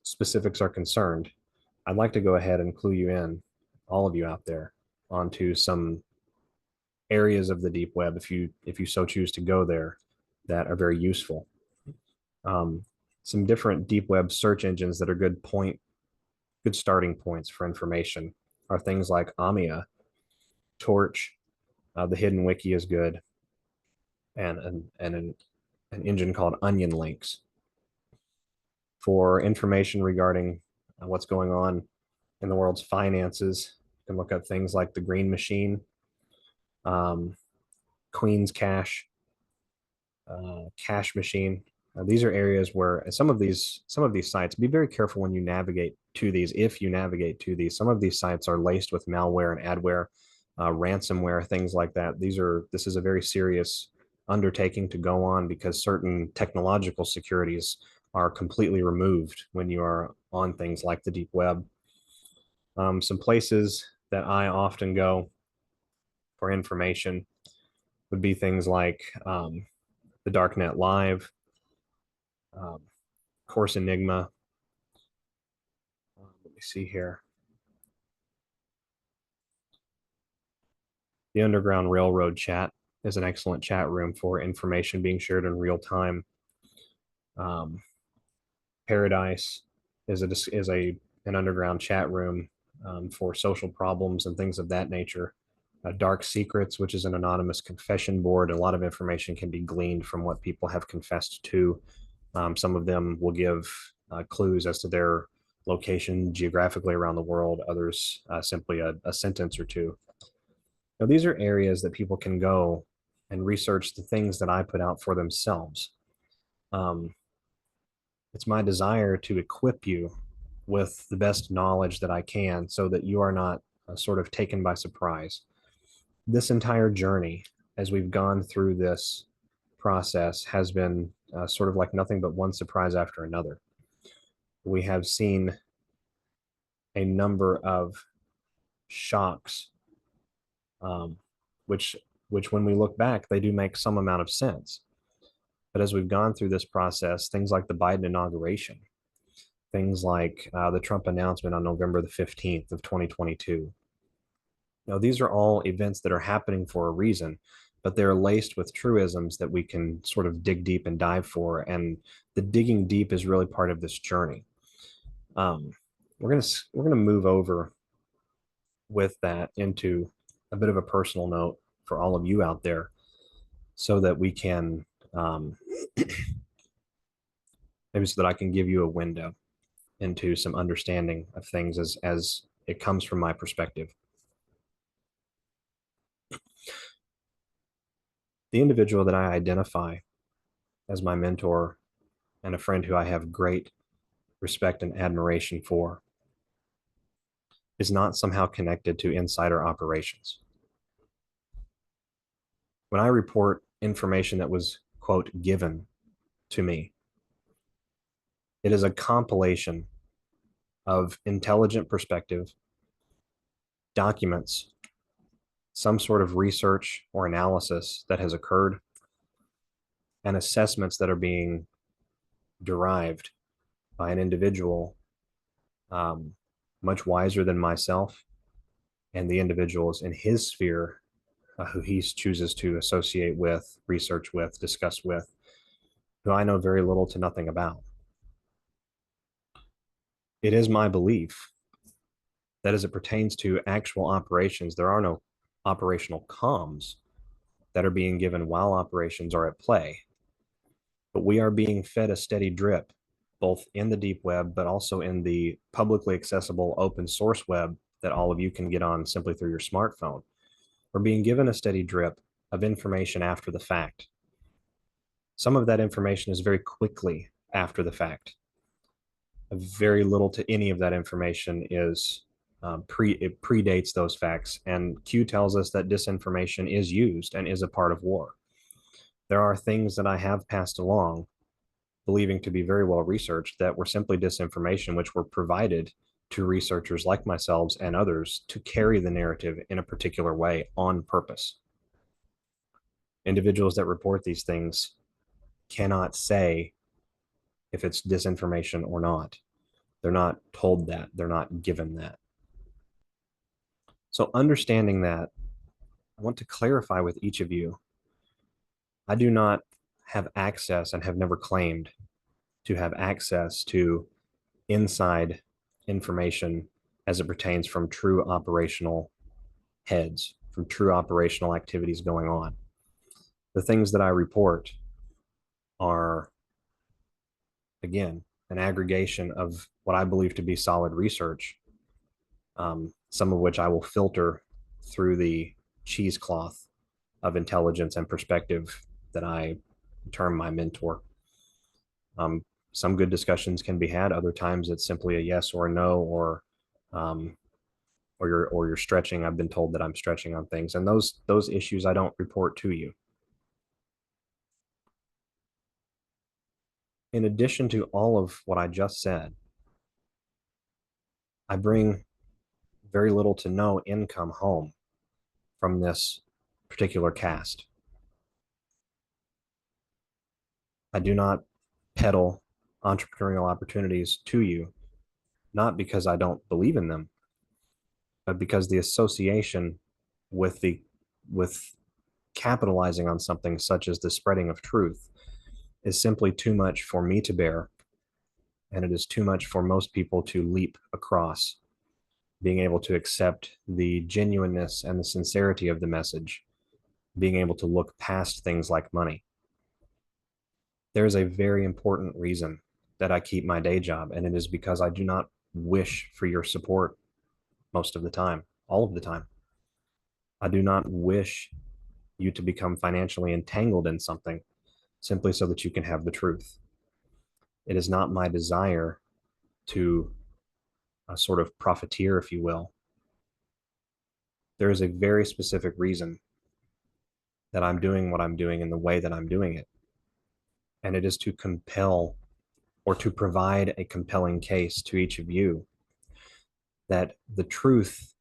specifics are concerned, I'd like to go ahead and clue you in, all of you out there, onto some areas of the deep web, if you so choose to go there, that are very useful. Some different deep web search engines that are good starting points for information are things like Amia, Torch, the Hidden Wiki is good, and an engine called Onion Links. For information regarding what's going on in the world's finances, you can look up things like the Green Machine, Queen's Cash, Cash Machine. These are areas where some of these sites, be very careful when you navigate to these. If you navigate to these, some of these sites are laced with malware and adware, ransomware, things like that. This is a very serious undertaking to go on because certain technological securities are completely removed when you are on things like the deep web. Some places that I often go for information would be things like the Darknet Live, Course Enigma. Let me see here. The Underground Railroad chat is an excellent chat room for information being shared in real time. Paradise is an underground chat room for social problems and things of that nature. Dark Secrets, which is an anonymous confession board. A lot of information can be gleaned from what people have confessed to. Some of them will give clues as to their location geographically around the world. Others simply a sentence or two. Now, these are areas that people can go and research the things that I put out for themselves. Um, it's my desire to equip you with the best knowledge that I can so that you are not sort of taken by surprise. This entire journey, as we've gone through this process, has been sort of like nothing but one surprise after another. We have seen a number of shocks, um, which when we look back, they do make some amount of sense. But as we've gone through this process, things like the Biden inauguration, things like the Trump announcement on November the 15th of 2022. Now, these are all events that are happening for a reason, but they're laced with truisms that we can sort of dig deep and dive for. And the digging deep is really part of this journey. Um, we're gonna move over with that into a bit of a personal note for all of you out there, so that we can maybe so that I can give you a window into some understanding of things as it comes from my perspective. The individual that I identify as my mentor and a friend who I have great respect and admiration for is not somehow connected to insider operations. When I report information that was, quote, given to me, it is a compilation of intelligent perspective, documents, some sort of research or analysis that has occurred, and assessments that are being derived by an individual um, much wiser than myself and the individuals in his sphere who he chooses to associate with, research with, discuss with, who I know very little to nothing about. It is my belief that as it pertains to actual operations, there are no operational comms that are being given while operations are at play. But we are being fed a steady drip, both in the deep web, but also in the publicly accessible open source web that all of you can get on simply through your smartphone. We're being given a steady drip of information after the fact. Some of that information is very quickly after the fact. Very little to any of that information is it predates those facts. And Q tells us that disinformation is used and is a part of war. There are things that I have passed along, believing to be very well researched, that were simply disinformation, which were provided to researchers like myself and others to carry the narrative in a particular way on purpose. Individuals that report these things cannot say if it's disinformation or not. They're not told that, they're not given that. So, understanding that, I want to clarify with each of you, I do not have access and have never claimed to have access to inside information as it pertains from true operational heads, from true operational activities going on. The things that I report are, again, an aggregation of what I believe to be solid research, some of which I will filter through the cheesecloth of intelligence and perspective that I term my mentor. Some good discussions can be had. Other times it's simply a yes or a no, um, or you're stretching. I've been told that I'm stretching on things, and those issues I don't report to you. In addition to all of what I just said, I bring very little to no income home from this particular cast. I do not peddle entrepreneurial opportunities to you, not because I don't believe in them, but because the association with with capitalizing on something such as the spreading of truth is simply too much for me to bear, and it is too much for most people to leap across. Being able to accept the genuineness and the sincerity of the message, being able to look past things like money. There's a very important reason that I keep my day job, and it is because I do not wish for your support most of the time, all of the time. I do not wish you to become financially entangled in something simply so that you can have the truth. It is not my desire to sort of profiteer, if you will. There is a very specific reason that I'm doing what I'm doing in the way that I'm doing it. And it is to compel or to provide a compelling case to each of you that the truth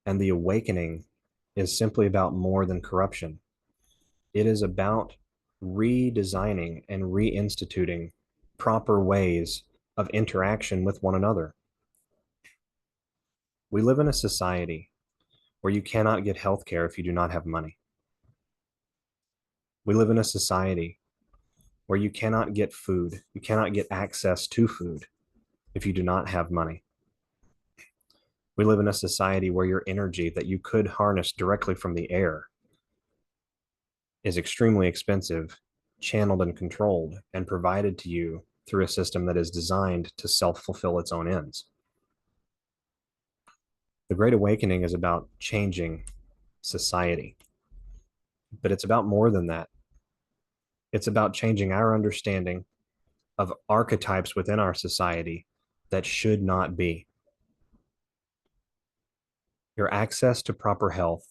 and the awakening is simply about more than corruption. It is about redesigning and reinstituting proper ways of interaction with one another. We live in a society where you cannot get health care if you do not have money. We live in a society where you cannot get food, you cannot get access to food if you do not have money. We live in a society where your energy that you could harness directly from the air is extremely expensive, channeled and controlled, and provided to you through a system that is designed to self-fulfill its own ends. The Great Awakening is about changing society, but it's about more than that. It's about changing our understanding of archetypes within our society that should not be. Your access to proper health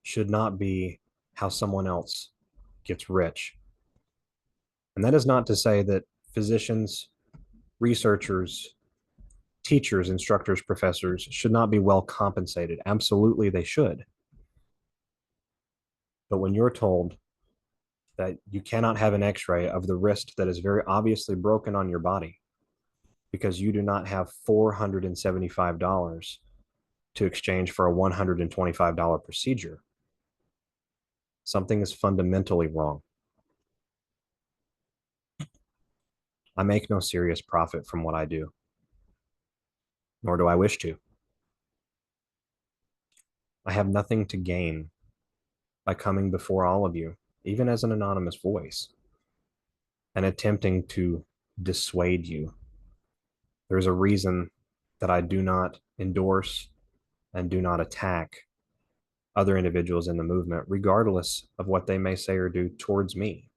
should not be how someone else gets rich. And that is not to say that physicians, researchers, teachers, instructors, professors should not be well compensated. Absolutely, they should. But when you're told that you cannot have an x-ray of the wrist that is very obviously broken on your body because you do not have $475 to exchange for a $125 procedure, something is fundamentally wrong. I make no serious profit from what I do, nor do I wish to. I have nothing to gain by coming before all of you, even as an anonymous voice, and attempting to dissuade you. There's a reason that I do not endorse and do not attack other individuals in the movement, regardless of what they may say or do towards me.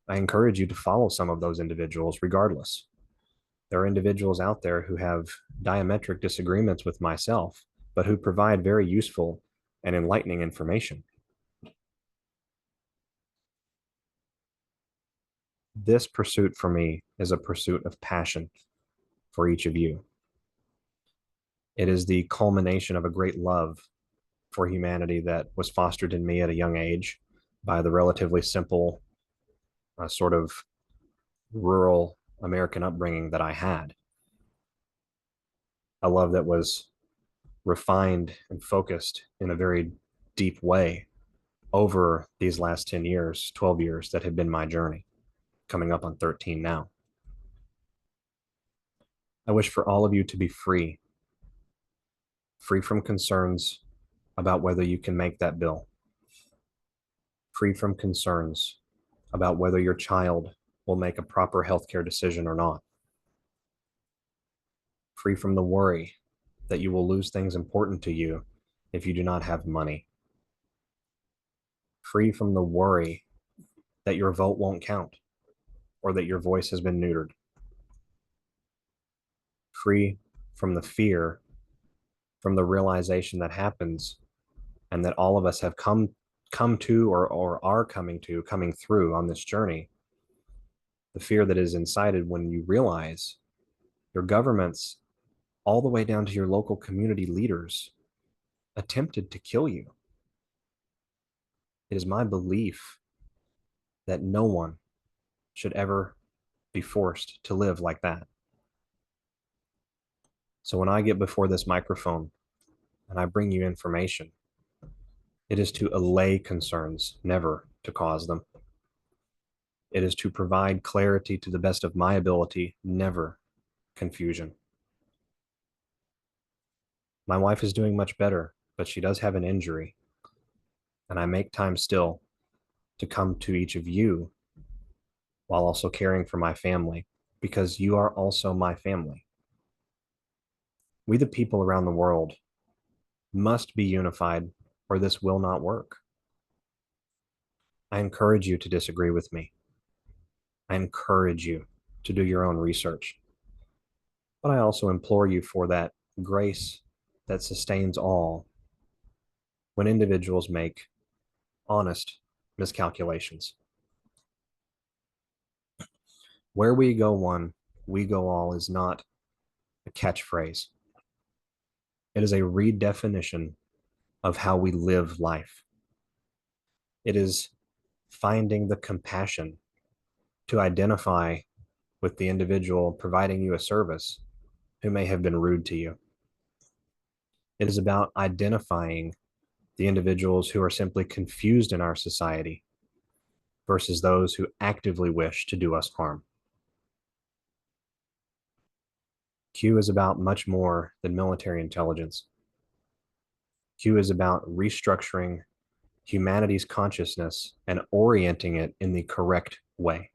I encourage you to follow some of those individuals regardless. There are individuals out there who have diametric disagreements with myself, but who provide very useful and enlightening information. This pursuit for me is a pursuit of passion for each of you. It is the culmination of a great love for humanity that was fostered in me at a young age by the relatively simple sort of rural American upbringing that I had. A love that was refined and focused in a very deep way over these last 10 years, 12 years that have been my journey, coming up on 13 now. I wish for all of you to be free from concerns about whether you can make that bill, free from concerns about whether your child will make a proper healthcare decision or not, free from the worry that you will lose things important to you if you do not have money, free from the worry that your vote won't count or that your voice has been neutered, free from the fear, from the realization that happens and that all of us have come to or are coming through on this journey, the fear that is incited when you realize your governments, all the way down to your local community leaders, attempted to kill you. It is my belief that no one should ever be forced to live like that. So when I get before this microphone and I bring you information, it is to allay concerns, never to cause them. It is to provide clarity to the best of my ability, never confusion. My wife is doing much better, but she does have an injury, and I make time still to come to each of you while also caring for my family, because you are also my family. We, the people around the world, must be unified or this will not work. I encourage you to disagree with me. I encourage you to do your own research. But I also implore you for that grace that sustains all when individuals make honest miscalculations. Where we go one, we go all is not a catchphrase. It is a redefinition of how we live life. It is finding the compassion to identify with the individual providing you a service who may have been rude to you. It is about identifying the individuals who are simply confused in our society versus those who actively wish to do us harm. Q is about much more than military intelligence. Q is about restructuring humanity's consciousness and orienting it in the correct way.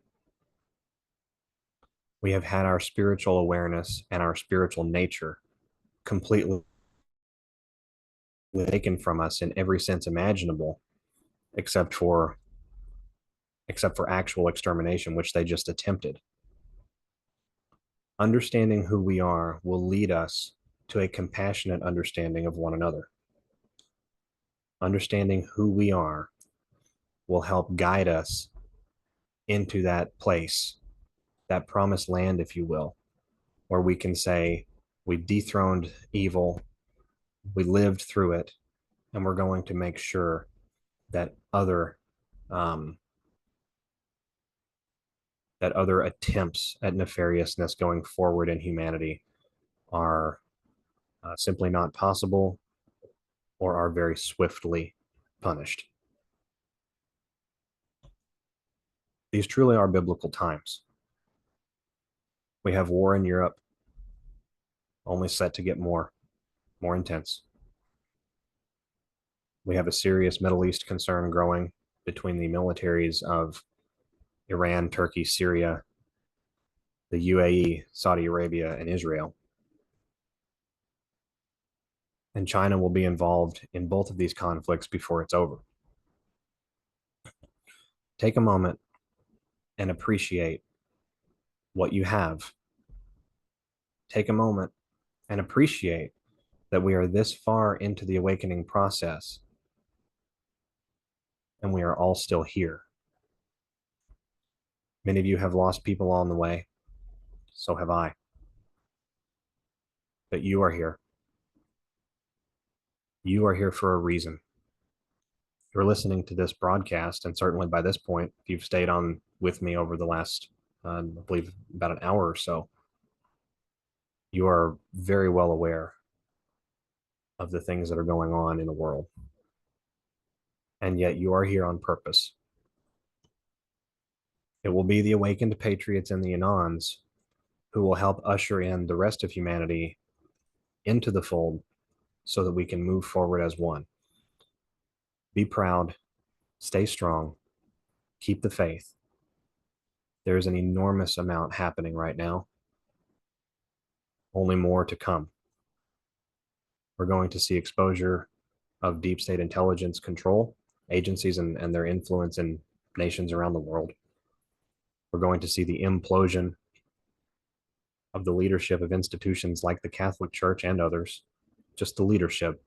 We have had our spiritual awareness and our spiritual nature completely taken from us in every sense imaginable, except for actual extermination, which they just attempted. Understanding who we are will lead us to a compassionate understanding of one another. Understanding who we are will help guide us into that place, that promised land, if you will, where we can say, we dethroned evil, we lived through it, and we're going to make sure that other attempts at nefariousness going forward in humanity are simply not possible or are very swiftly punished. These truly are biblical times. We have war in Europe, only set to get more intense. We have a serious Middle East concern growing between the militaries of Iran, Turkey, Syria, the UAE, Saudi Arabia, and Israel. And China will be involved in both of these conflicts before it's over. Take a moment and appreciate what you have. Take a moment and appreciate that we are this far into the awakening process and we are all still here. Many of you have lost people on the way. So have I. But you are here. You are here for a reason. You're listening to this broadcast, and certainly by this point, if you've stayed on with me over the last, I believe, about an hour or so, you are very well aware of the things that are going on in the world. And yet you are here on purpose. It will be the awakened patriots and the Anons who will help usher in the rest of humanity into the fold so that we can move forward as one. Be proud, stay strong, keep the faith. There's an enormous amount happening right now. Only more to come. We're going to see exposure of deep state intelligence control agencies and their influence in nations around the world. We're going to see the implosion of the leadership of institutions like the Catholic Church and others. Just the leadership,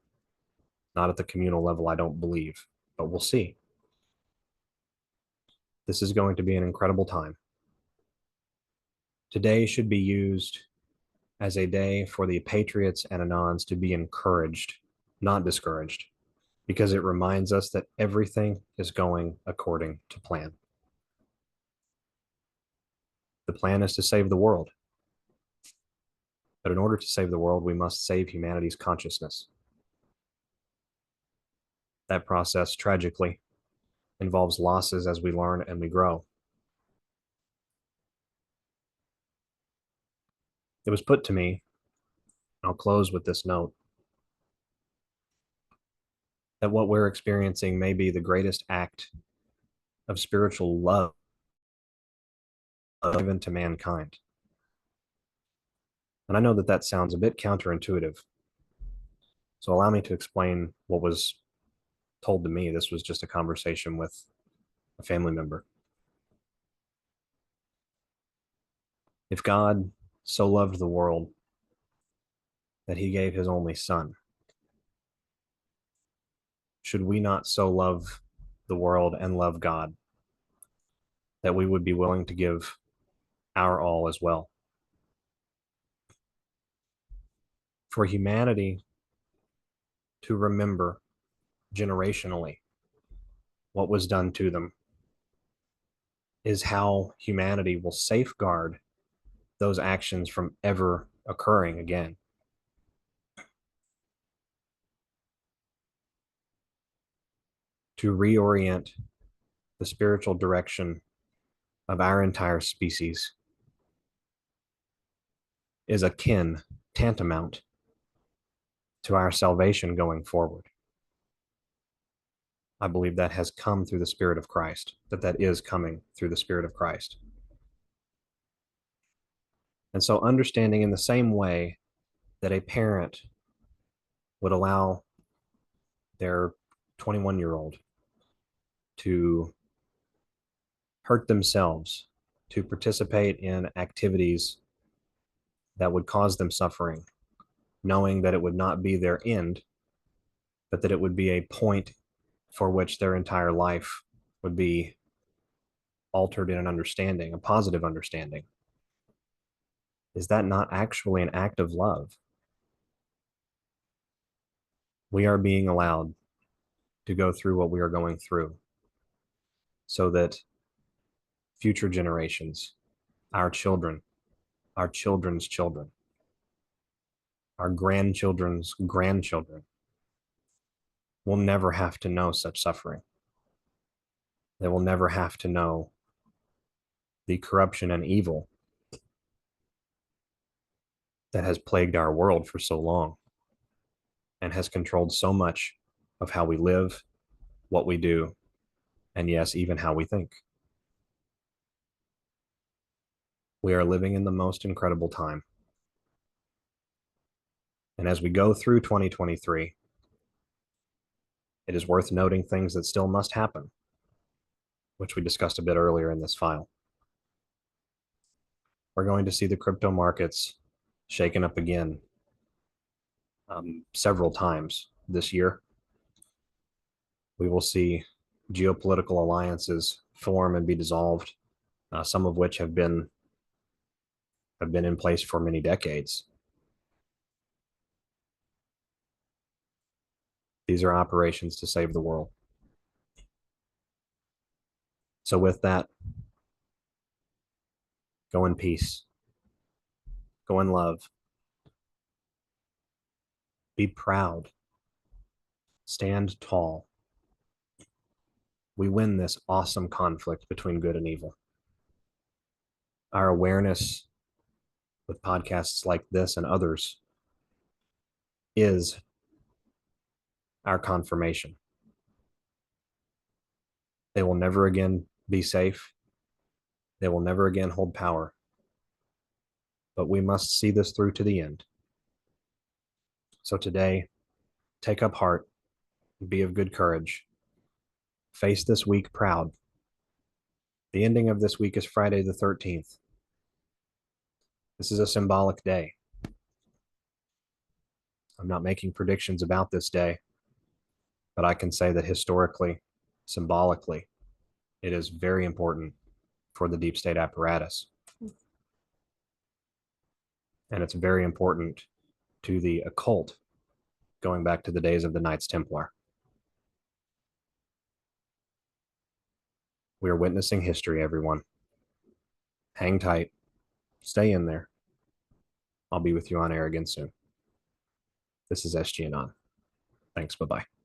not at the communal level, I don't believe, but we'll see. This is going to be an incredible time. Today should be used as a day for the Patriots and Anons to be encouraged, not discouraged, because it reminds us that everything is going according to plan. The plan is to save the world. But in order to save the world, we must save humanity's consciousness. That process, tragically, involves losses as we learn and we grow. It was put to me, I'll close with this note, that what we're experiencing may be the greatest act of spiritual love given to mankind. And I know that that sounds a bit counterintuitive. So allow me to explain what was told to me this was just a conversation with a family member. If God so loved the world that he gave his only son, should we not so love the world and love God that we would be willing to give our all as well? For humanity to remember generationally what was done to them is how humanity will safeguard those actions from ever occurring again. To reorient the spiritual direction of our entire species is akin, tantamount to our salvation going forward. I believe that has come through the Spirit of Christ, that is coming through the Spirit of Christ. And so understanding in the same way that a parent would allow their 21-year-old to hurt themselves, to participate in activities that would cause them suffering, knowing that it would not be their end, but that it would be a point for which their entire life would be altered in an understanding, a positive understanding. Is that not actually an act of love? We are being allowed to go through what we are going through so that future generations, our children, our children's children, our grandchildren's grandchildren will never have to know such suffering. They will never have to know the corruption and evil that has plagued our world for so long and has controlled so much of how we live, what we do, and yes, even how we think. We are living in the most incredible time. And as we go through 2023, it is worth noting things that still must happen, which we discussed a bit earlier in this file. We're going to see the crypto markets shaken up again several times this year. We will see geopolitical alliances form and be dissolved, some of which have been in place for many decades. These are operations to save the world. So with that, go in peace, go in love, be proud, stand tall. We win this awesome conflict between good and evil. Our awareness with podcasts like this and others is our confirmation. They will never again be safe. They will never again hold power. But we must see this through to the end. So today, take up heart, be of good courage. Face this week proud. The ending of this week is Friday the 13th. This is a symbolic day. I'm not making predictions about this day, but I can say that historically, symbolically, it is very important for the deep state apparatus. And it's very important to the occult, going back to the days of the Knights Templar. We are witnessing history, everyone. Hang tight. Stay in there. I'll be with you on air again soon. This is SGAnon. Thanks. Bye-bye.